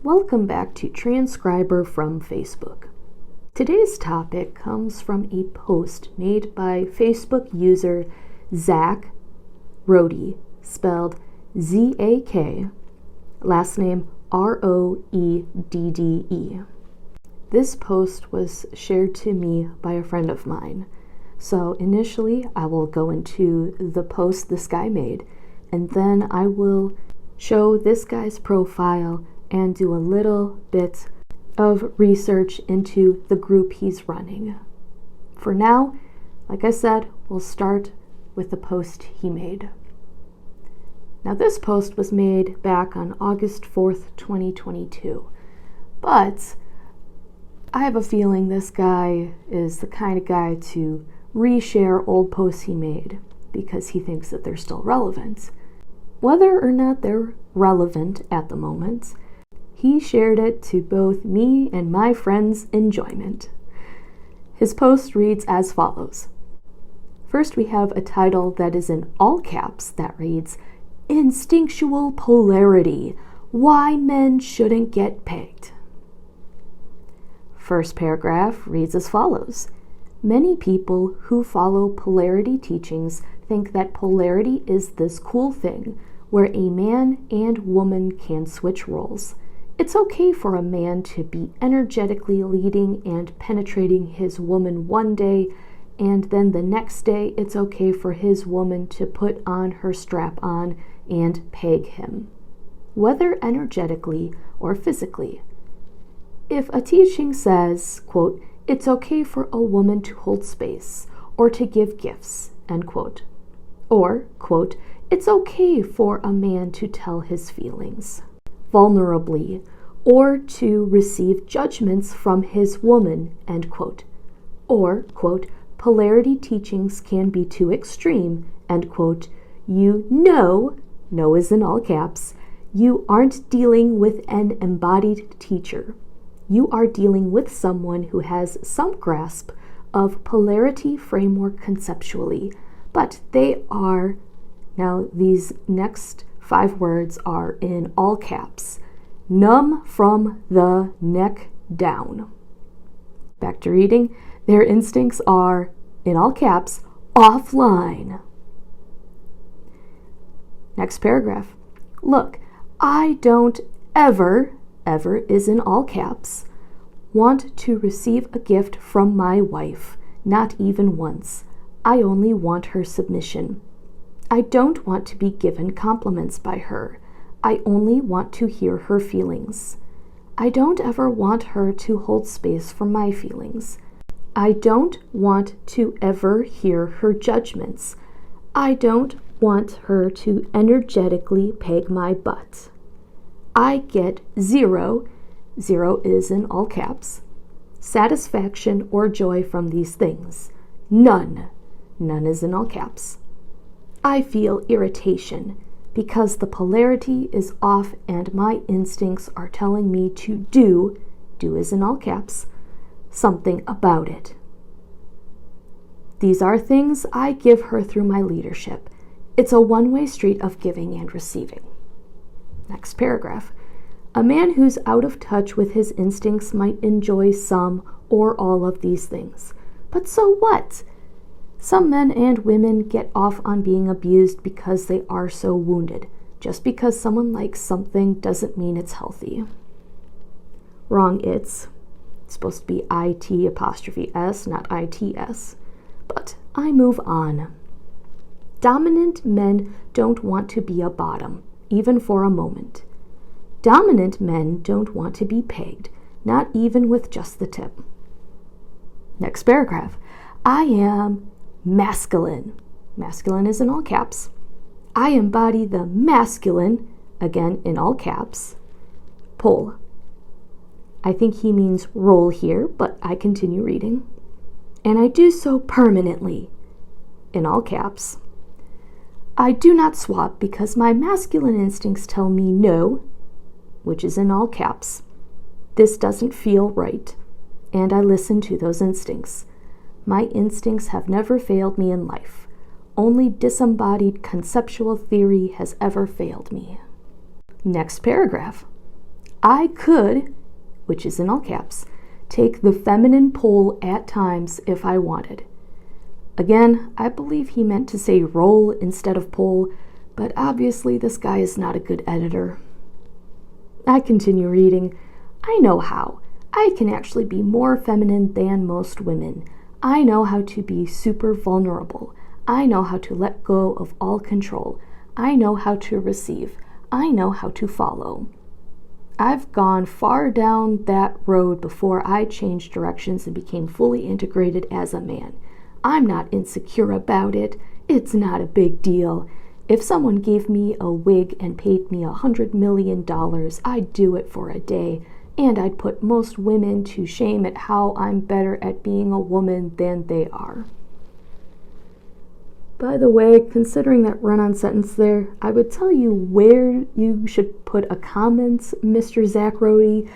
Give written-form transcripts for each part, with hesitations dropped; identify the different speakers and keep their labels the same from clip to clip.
Speaker 1: Welcome back to Transcriber from Facebook. Today's topic comes from a post made by Facebook user Zank Roedde, spelled Z-A-K, last name R-O-E-D-D-E. This post was shared to me by a friend of mine. So initially I will go into the post this guy made, and then I will show this guy's profile and do a little bit of research into the group he's running. For now, like I said, we'll start with the post he made. Now this post was made back on August 4th, 2022, but I have a feeling this guy is the kind of guy to reshare old posts he made because he thinks that they're still relevant. Whether or not they're relevant at the moment, he shared it to both me and my friends' enjoyment. His post reads as follows. First, we have a title that is in all caps that reads, Instinctual Polarity, Why Men Shouldn't Get Pegged. First paragraph reads as follows. Many people who follow polarity teachings think that polarity is this cool thing where a man and woman can switch roles. It's okay for a man to be energetically leading and penetrating his woman one day, and then the next day it's okay for his woman to put on her strap-on and peg him, whether energetically or physically. If a teaching says, quote, it's okay for a woman to hold space or to give gifts, end quote, or, quote, it's okay for a man to tell his feelings vulnerably, or to receive judgments from his woman, end quote. Or, quote, polarity teachings can be too extreme, end quote. You know is in all caps, you aren't dealing with an embodied teacher. You are dealing with someone who has some grasp of polarity framework conceptually, but they are, now these next 5 words are in all caps, numb from the neck down. Back to reading. Their instincts are, in all caps, offline. Next paragraph. Look, I don't ever is in all caps, want to receive a gift from my wife, not even once. I only want her submission. I don't want to be given compliments by her. I only want to hear her feelings. I don't ever want her to hold space for my feelings. I don't want to ever hear her judgments. I don't want her to energetically peg my butt. I get zero is in all caps, satisfaction or joy from these things. None is in all caps. I feel irritation because the polarity is off and my instincts are telling me to do is in all caps, something about it. These are things I give her through my leadership. It's a one-way street of giving and receiving. Next paragraph. A man who's out of touch with his instincts might enjoy some or all of these things. But so what? Some men and women get off on being abused because they are so wounded. Just because someone likes something doesn't mean it's healthy. Wrong, it's supposed to be IT''S, not ITS. But I move on. Dominant men don't want to be a bottom, even for a moment. Dominant men don't want to be pegged, not even with just the tip. Next paragraph. I am masculine. Masculine is in all caps. I embody the masculine, again in all caps, pole. I think he means role here, but I continue reading. And I do so permanently, in all caps. I do not swap because my masculine instincts tell me no, which is in all caps. This doesn't feel right, and I listen to those instincts. My instincts have never failed me in life. Only disembodied conceptual theory has ever failed me. Next paragraph. I could, which is in all caps, take the feminine pull at times if I wanted. Again, I believe he meant to say roll instead of pull, but obviously this guy is not a good editor. I continue reading. I know how. I can actually be more feminine than most women. I know how to be super vulnerable. I know how to let go of all control. I know how to receive. I know how to follow. I've gone far down that road before I changed directions and became fully integrated as a man. I'm not insecure about it. It's not a big deal. If someone gave me a wig and paid me $100 million, I'd do it for a day, and I'd put most women to shame at how I'm better at being a woman than they are. By the way, considering that run-on sentence there, I would tell you where you should put a comment, Mr. Zank Roedde,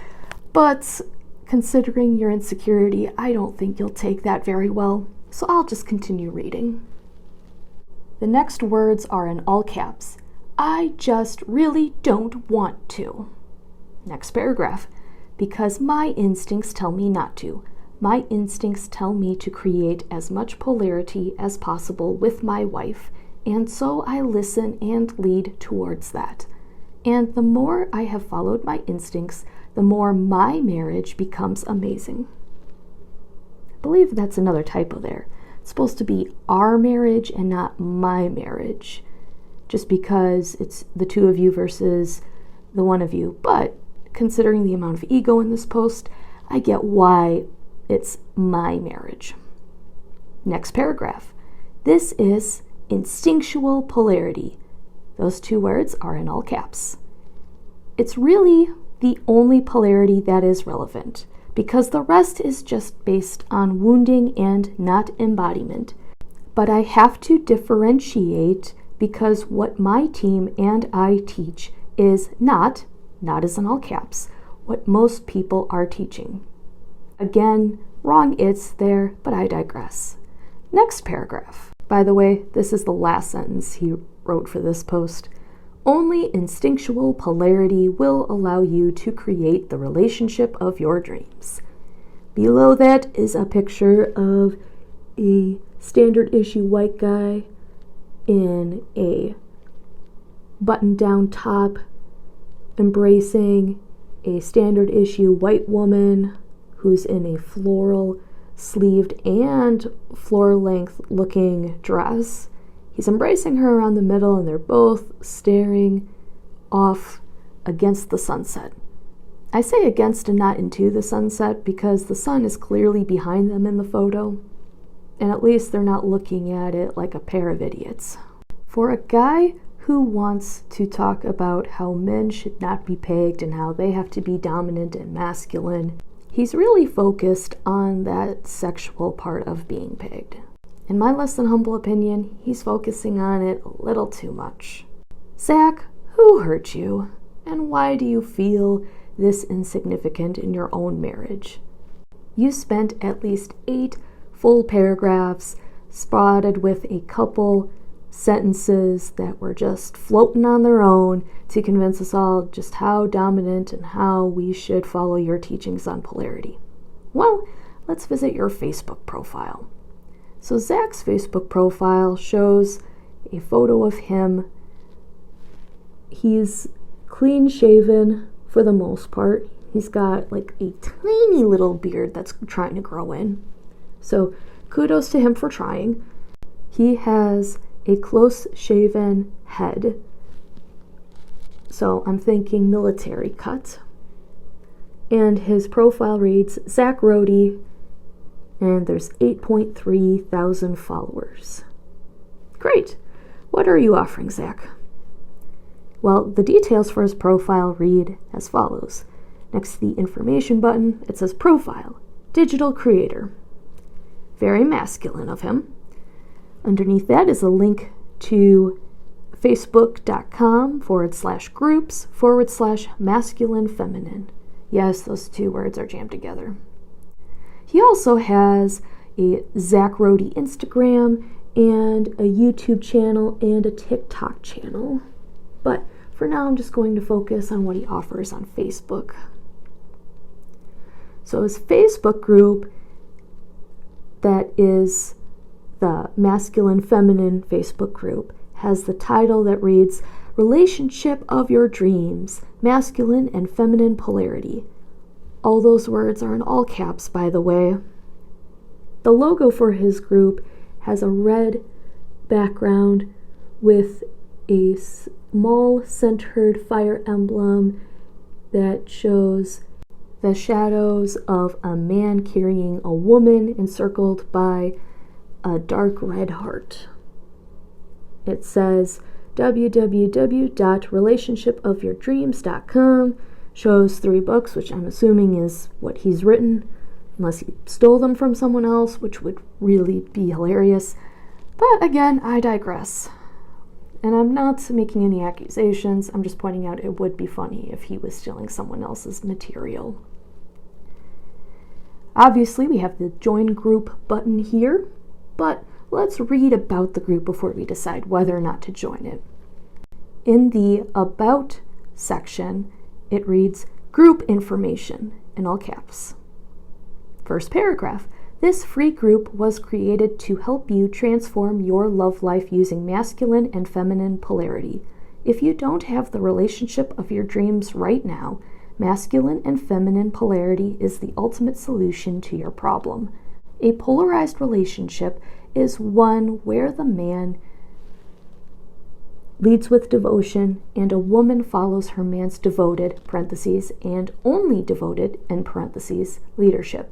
Speaker 1: but considering your insecurity, I don't think you'll take that very well, so I'll just continue reading. The next words are in all caps. I just really don't want to. Next paragraph. Because my instincts tell me not to. My instincts tell me to create as much polarity as possible with my wife, and so I listen and lead towards that. And the more I have followed my instincts, the more my marriage becomes amazing. I believe that's another typo there. It's supposed to be our marriage and not my marriage, just because it's the two of you versus the one of you. But considering the amount of ego in this post, I get why it's my marriage. Next paragraph. This is instinctual polarity. Those two words are in all caps. It's really the only polarity that is relevant, because the rest is just based on wounding and not embodiment. But I have to differentiate because what my team and I teach is not as in all caps, what most people are teaching. Again, wrong it's there, but I digress. Next paragraph. By the way, this is the last sentence he wrote for this post. Only instinctual polarity will allow you to create the relationship of your dreams. Below that is a picture of a standard issue white guy in a button-down top embracing a standard issue white woman who's in a floral sleeved and floor-length looking dress. He's embracing her around the middle, and they're both staring off against the sunset. I say against and not into the sunset because the sun is clearly behind them in the photo, and at least they're not looking at it like a pair of idiots. For a guy who wants to talk about how men should not be pegged and how they have to be dominant and masculine, he's really focused on that sexual part of being pegged. In my less than humble opinion, he's focusing on it a little too much. Zach, who hurt you? And why do you feel this insignificant in your own marriage? You spent at least 8 full paragraphs spotted with a couple sentences that were just floating on their own to convince us all just how dominant and how we should follow your teachings on polarity. Well, let's visit your Facebook profile. So Zach's Facebook profile shows a photo of him. He's clean shaven for the most part. He's got like a tiny little beard that's trying to grow in. So kudos to him for trying. He has a close shaven head. So I'm thinking military cut. And his profile reads Zank Roedde, and there's 8.3 thousand followers. Great. What are you offering, Zach? Well, the details for his profile read as follows. Next to the information button, it says Profile, Digital Creator. Very masculine of him. Underneath that is a link to facebook.com/groups/masculine feminine. Yes, those two words are jammed together. He also has a Zank Roedde Instagram and a YouTube channel and a TikTok channel. But For now, I'm just going to focus on what he offers on Facebook. So his Facebook group, that is the masculine-feminine Facebook group, has the title that reads, Relationship of Your Dreams, Masculine and Feminine Polarity. All those words are in all caps, by the way. The logo for his group has a red background with a small centered fire emblem that shows the shadows of a man carrying a woman encircled by a dark red heart. It says www.relationshipofyourdreams.com, shows 3 books, which I'm assuming is what he's written, unless he stole them from someone else, which would really be hilarious. But again, I digress. And I'm not making any accusations, I'm just pointing out it would be funny if he was stealing someone else's material. Obviously, we have the join group button here, but let's read about the group before we decide whether or not to join it. In the About section, it reads, Group Information, in all caps. First paragraph. This free group was created to help you transform your love life using masculine and feminine polarity. If you don't have the relationship of your dreams right now, masculine and feminine polarity is the ultimate solution to your problem. A polarized relationship is one where the man leads with devotion and a woman follows her man's devoted, parentheses, and only devoted, in parentheses, leadership.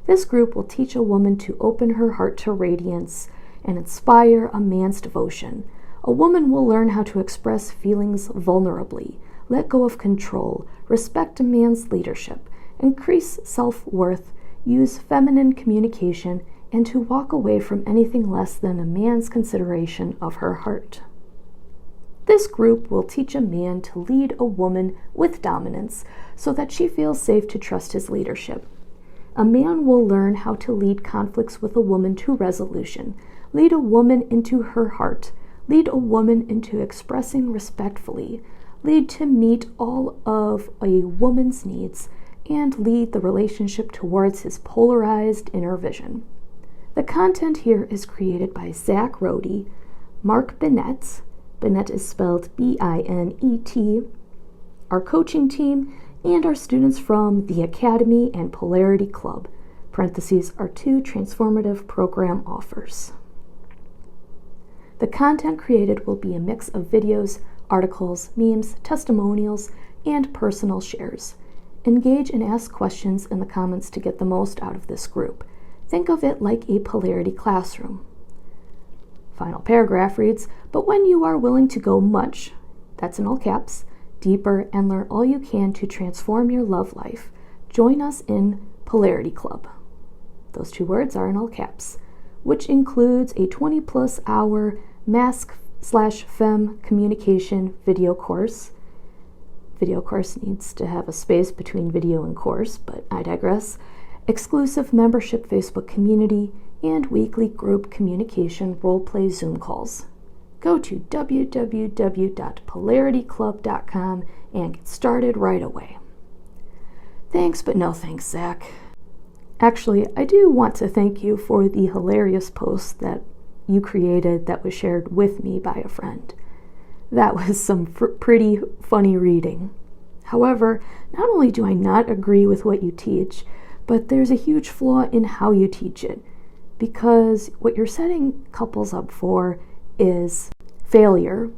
Speaker 1: This group will teach a woman to open her heart to radiance and inspire a man's devotion. A woman will learn how to express feelings vulnerably, let go of control, respect a man's leadership, increase self-worth, use feminine communication, and to walk away from anything less than a man's consideration of her heart. This group will teach a man to lead a woman with dominance so that she feels safe to trust his leadership. A man will learn how to lead conflicts with a woman to resolution, lead a woman into her heart, lead a woman into expressing respectfully, lead to meet all of a woman's needs, and lead the relationship towards his polarized inner vision. The content here is created by Zank Roedde, Mark Bennett, Bennett is spelled B-I-N-E-T, our coaching team, and our students from the Academy and Polarity Club, parentheses, our 2 transformative program offers. The content created will be a mix of videos, articles, memes, testimonials, and personal shares. Engage and ask questions in the comments to get the most out of this group. Think of it like a polarity classroom. Final paragraph reads, but when you are willing to go much, that's in all caps, deeper and learn all you can to transform your love life, join us in Polarity Club. Those 2 words are in all caps, which includes a 20-plus hour mask/fem communication video course. Video course needs to have a space between video and course, but I digress. Exclusive membership Facebook community, and weekly group communication role-play Zoom calls. Go to www.polarityclub.com and get started right away. Thanks, but no thanks, Zach. Actually, I do want to thank you for the hilarious post that you created that was shared with me by a friend. That was some pretty funny reading. However, not only do I not agree with what you teach, but there's a huge flaw in how you teach it, because what you're setting couples up for is failure.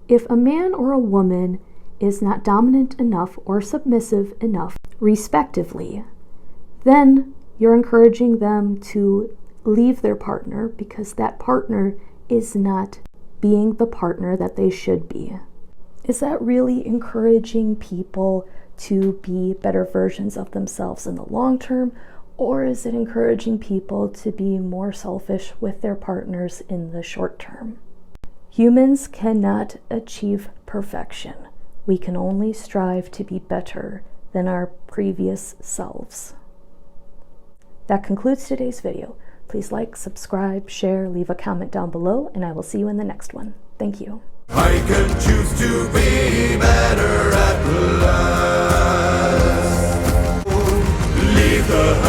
Speaker 1: If a man or a woman is not dominant enough or submissive enough, respectively, then you're encouraging them to leave their partner because that partner is not being the partner that they should be. Is that really encouraging people to be better versions of themselves in the long term, or is it encouraging people to be more selfish with their partners in the short term? Humans cannot achieve perfection. We can only strive to be better than our previous selves. That concludes today's video. Please like, subscribe, share, leave a comment down below, and I will see you in the next one. Thank you.
Speaker 2: I can choose to be better at last. Leave the